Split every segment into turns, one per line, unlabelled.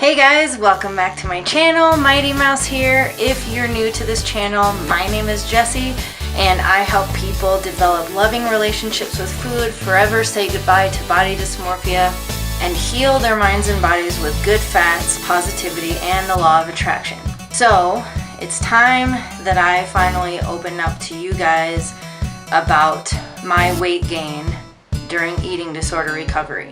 Hey guys, welcome back to my channel. Mighty Mouse here. If you're new to this channel, my name is Jessie and I help people develop loving relationships with food, forever say goodbye to body dysmorphia, and heal their minds and bodies with good fats, positivity, and the law of attraction. So it's time that I finally open up to you guys about my weight gain during eating disorder recovery.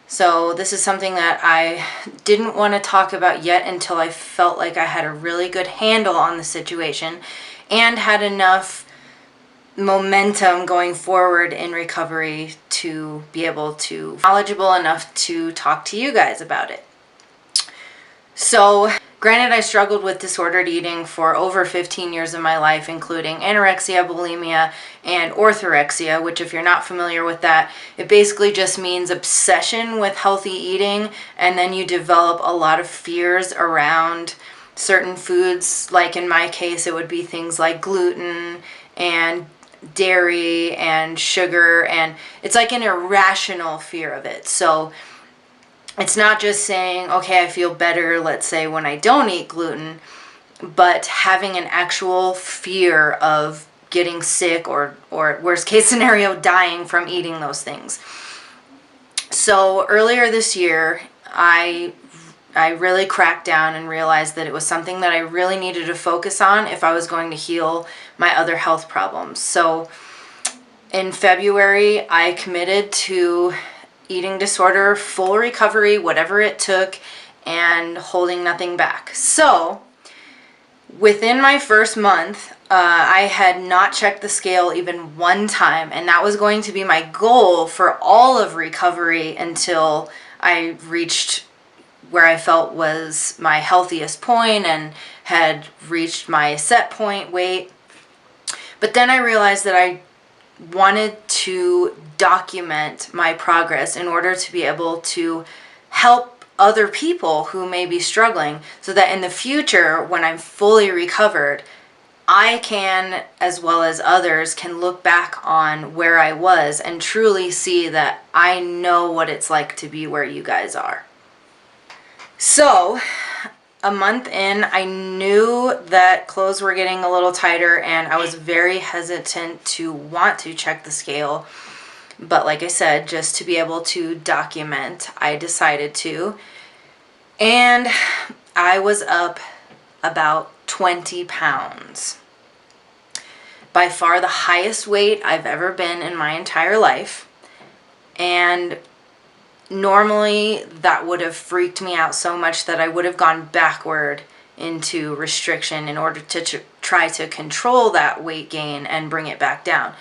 So this is something that I didn't want to talk about yet until I felt like I had a really good handle on the situation and had enough momentum going forward in recovery to be able to be knowledgeable enough to talk to you guys about it. So granted, I struggled with disordered eating for over 15 years of my life, including anorexia, bulimia, and orthorexia, which if you're not familiar with that, it basically just means obsession with healthy eating, and then you develop a lot of fears around certain foods. Like in my case, it would be things like gluten and dairy and sugar, and it's like an irrational fear of it. So it's not just saying, okay, I feel better, let's say, when I don't eat gluten, but having an actual fear of getting sick or worst case scenario, dying from eating those things. So earlier this year, I really cracked down and realized that it was something that I really needed to focus on if I was going to heal my other health problems. So in February, I committed to eating disorder, full recovery, whatever it took, and holding nothing back. So within my first month, I had not checked the scale even one time, and that was going to be my goal for all of recovery until I reached where I felt was my healthiest point and had reached my set point weight. But then I realized that I wanted to document my progress in order to be able to help other people who may be struggling, so that in the future, when I'm fully recovered, I can, as well as others, can look back on where I was and truly see that I know what it's like to be where you guys are. So a month in, I knew that clothes were getting a little tighter and I was very hesitant to want to check the scale. But like I said, just to be able to document, I decided to. And I was up about 20 pounds. By far the highest weight I've ever been in my entire life. And normally that would have freaked me out so much that I would have gone backward into restriction in order to try to control that weight gain and bring it back down.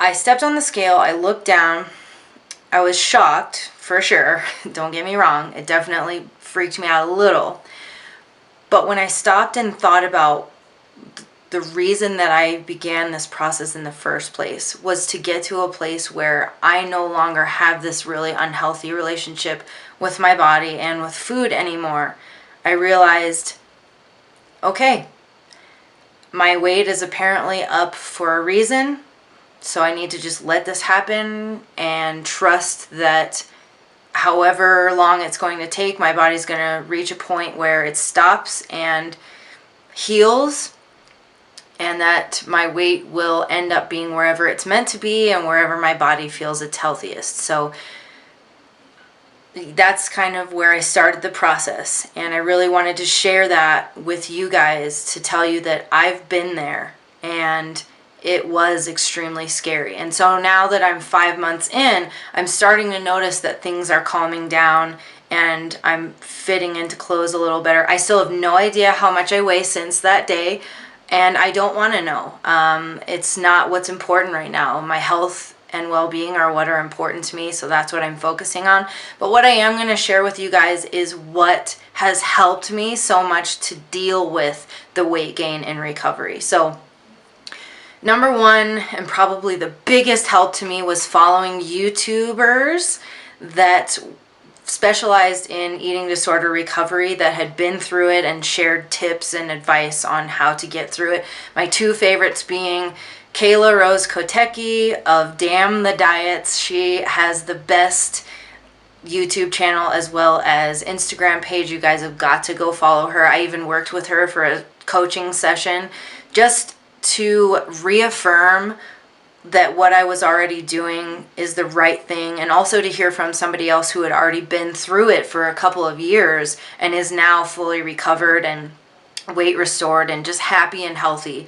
I stepped on the scale, I looked down, I was shocked for sure, don't get me wrong, it definitely freaked me out a little. But when I stopped and thought about the reason that I began this process in the first place was to get to a place where I no longer have this really unhealthy relationship with my body and with food anymore, I realized, okay, my weight is apparently up for a reason, so I need to just let this happen and trust that however long it's going to take, my body's going to reach a point where it stops and heals, and that my weight will end up being wherever it's meant to be and wherever my body feels its healthiest. So that's kind of where I started the process, and I really wanted to share that with you guys to tell you that I've been there and it was extremely scary. And so now that I'm 5 months in, I'm starting to notice that things are calming down and I'm fitting into clothes a little better. I still have no idea how much I weigh since that day, and I don't want to know. It's not what's important right now. My health and well-being are what are important to me, so that's what I'm focusing on. But what I am going to share with you guys is what has helped me so much to deal with the weight gain in recovery. So number one, and probably the biggest help to me, was following YouTubers that specialized in eating disorder recovery that had been through it and shared tips and advice on how to get through it. My two favorites being Kayla Rose Kotecki of Damn the Diets. She has the best YouTube channel as well as Instagram page. You guys have got to go follow her. I even worked with her for a coaching session just to reaffirm that what I was already doing is the right thing, and also to hear from somebody else who had already been through it for a couple of years and is now fully recovered and weight restored and just happy and healthy.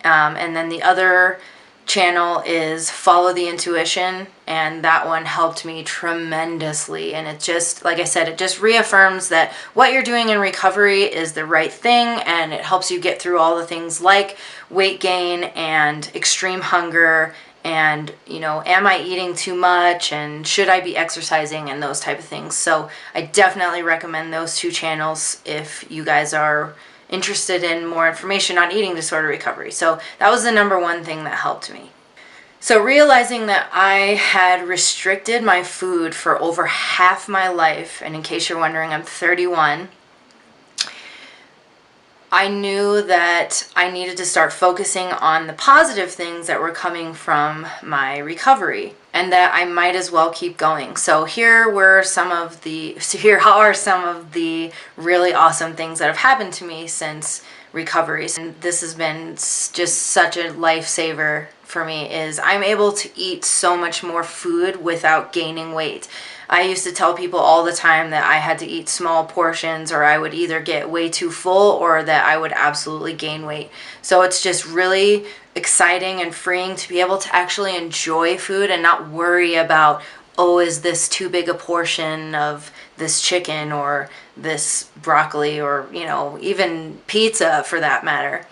And then the other channel is Follow the Intuition, and that one helped me tremendously. And it just, like I said, it just reaffirms that what you're doing in recovery is the right thing, and it helps you get through all the things like weight gain and extreme hunger and, you know, am I eating too much and should I be exercising and those type of things. So I definitely recommend those two channels if you guys are interested in more information on eating disorder recovery. So that was the number one thing that helped me. So realizing that I had restricted my food for over half my life, and in case you're wondering, I'm 31, I knew that I needed to start focusing on the positive things that were coming from my recovery, and that I might as well keep going. So here are some of the really awesome things that have happened to me since recovery. And this has been just such a lifesaver for me, is I'm able to eat so much more food without gaining weight. I used to tell people all the time that I had to eat small portions, or I would either get way too full or that I would absolutely gain weight. So it's just really exciting and freeing to be able to actually enjoy food and not worry about, oh, is this too big a portion of this chicken or this broccoli or, you know, even pizza for that matter.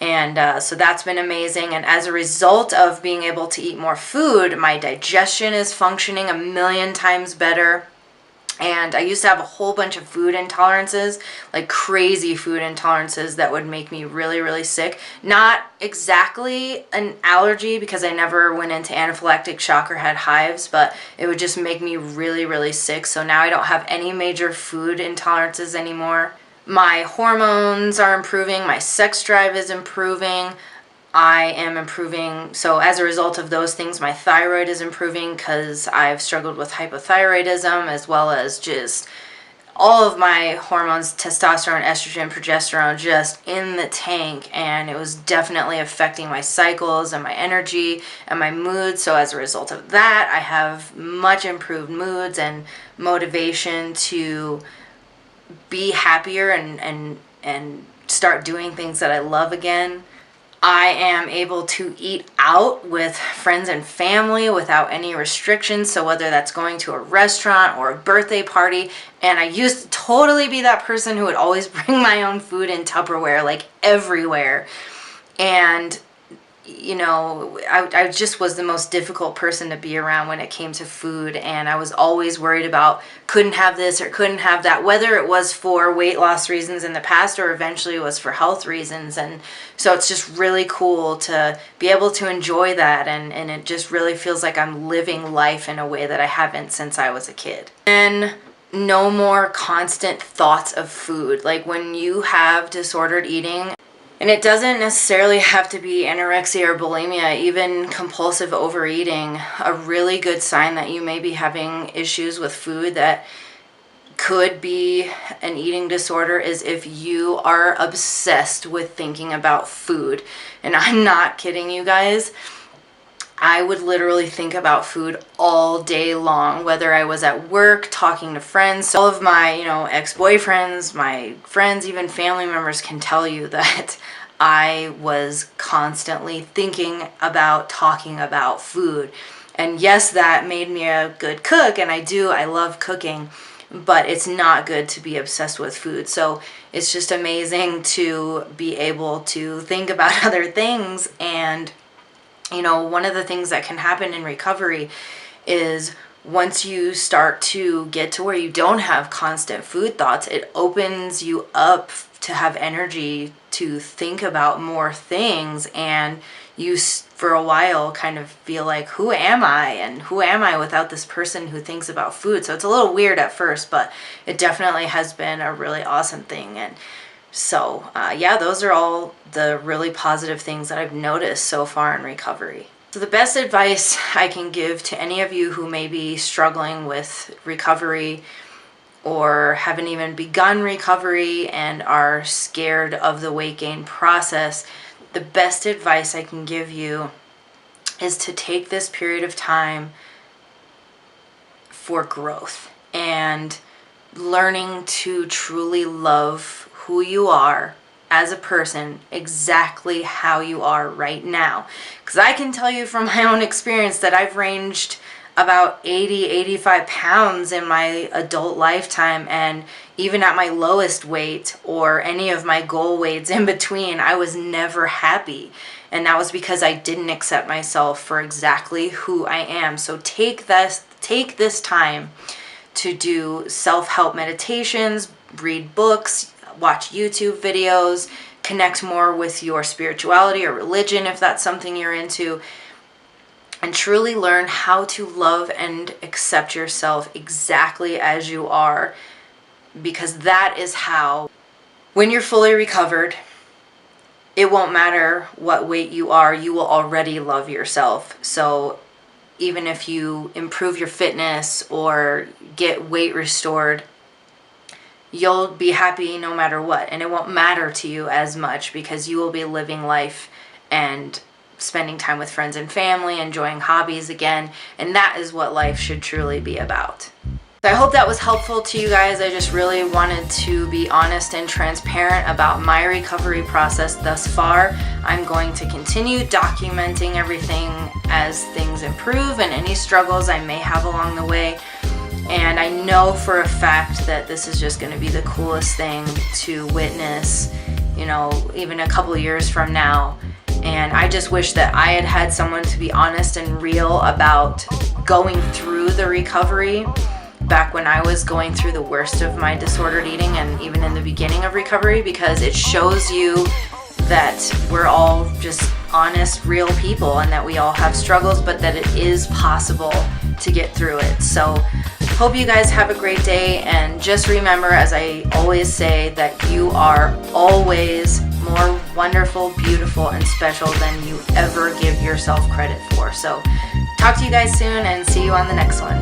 And so that's been amazing. And as a result of being able to eat more food, my digestion is functioning a million times better. And I used to have a whole bunch of food intolerances, like crazy food intolerances that would make me really, really sick. Not exactly an allergy, because I never went into anaphylactic shock or had hives, but it would just make me really, really sick. So now I don't have any major food intolerances anymore. My hormones are improving, my sex drive is improving, I am improving. So as a result of those things, my thyroid is improving because I've struggled with hypothyroidism, as well as just all of my hormones, testosterone, estrogen, progesterone, just in the tank. And it was definitely affecting my cycles and my energy and my mood. So as a result of that, I have much improved moods and motivation to be happier and start doing things that I love again. I am able to eat out with friends and family without any restrictions. So whether that's going to a restaurant or a birthday party, and I used to totally be that person who would always bring my own food in Tupperware, like everywhere. And you know, I just was the most difficult person to be around when it came to food, and I was always worried about couldn't have this or couldn't have that, whether it was for weight loss reasons in the past or eventually it was for health reasons. And so it's just really cool to be able to enjoy that, and it just really feels like I'm living life in a way that I haven't since I was a kid. And no more constant thoughts of food. Like when you have disordered eating, and it doesn't necessarily have to be anorexia or bulimia, even compulsive overeating, a really good sign that you may be having issues with food that could be an eating disorder is if you are obsessed with thinking about food. And I'm not kidding you guys. I would literally think about food all day long, whether I was at work, talking to friends. All of my, ex-boyfriends, my friends, even family members can tell you that I was constantly thinking about talking about food. And yes, that made me a good cook, and I love cooking, but it's not good to be obsessed with food. So it's just amazing to be able to think about other things. And one of the things that can happen in recovery is once you start to get to where you don't have constant food thoughts, it opens you up to have energy to think about more things, and you for a while kind of feel like, who am I, and who am I without this person who thinks about food? So it's a little weird at first, but it definitely has been a really awesome thing. And so yeah, those are all the really positive things that I've noticed so far in recovery. So the best advice I can give to any of you who may be struggling with recovery or haven't even begun recovery and are scared of the weight gain process, the best advice I can give you is to take this period of time for growth and learning to truly love who you are as a person, exactly how you are right now. Because I can tell you from my own experience that I've ranged about 85 pounds in my adult lifetime, and even at my lowest weight or any of my goal weights in between, I was never happy. And that was because I didn't accept myself for exactly who I am. So take this time to do self-help meditations, read books, watch YouTube videos, connect more with your spirituality or religion if that's something you're into, and truly learn how to love and accept yourself exactly as you are, because that is how, when you're fully recovered, it won't matter what weight you are, you will already love yourself. So even if you improve your fitness or get weight restored, you'll be happy no matter what, and it won't matter to you as much because you will be living life and spending time with friends and family, enjoying hobbies again, and that is what life should truly be about. So I hope that was helpful to you guys. I just really wanted to be honest and transparent about my recovery process thus far. I'm going to continue documenting everything as things improve and any struggles I may have along the way. And I know for a fact that this is just going to be the coolest thing to witness, you know, even a couple years from now. And I just wish that I had had someone to be honest and real about going through the recovery back when I was going through the worst of my disordered eating, and even in the beginning of recovery, because it shows you that we're all just honest, real people, and that we all have struggles, but that it is possible to get through it. So hope you guys have a great day, and just remember, as I always say, that you are always more wonderful, beautiful, and special than you ever give yourself credit for. So talk to you guys soon, and see you on the next one.